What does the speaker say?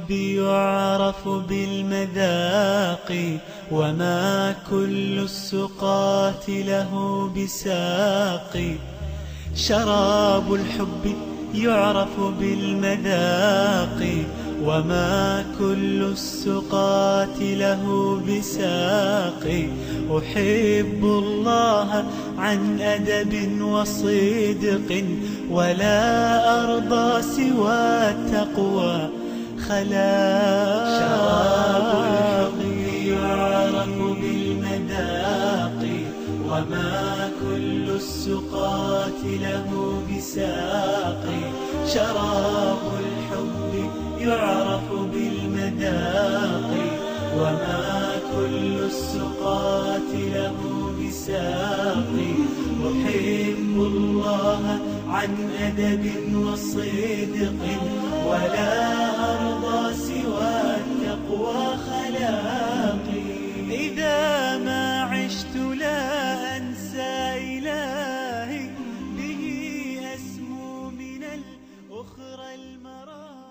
الحب يعرف بالمذاق، وما كل السقاة له بساق. شراب الحب يعرف بالمذاق، وما كل السقاة له بساق. أحب الله عن أدب وصدق، ولا أرضى سوى التقوى خلاق. شراب الحب يعرف بالمذاق، وما كل السقاة له بساق. شراب الحب يعرف بالمذاق، وما كل السقاة له بساق. أحب الله عن أدب وصدق، ولا أرضى سوى التقوى خلاقي. إذا ما عشت لا أنسى إلهي، به أسمو من الأخرى المراقي.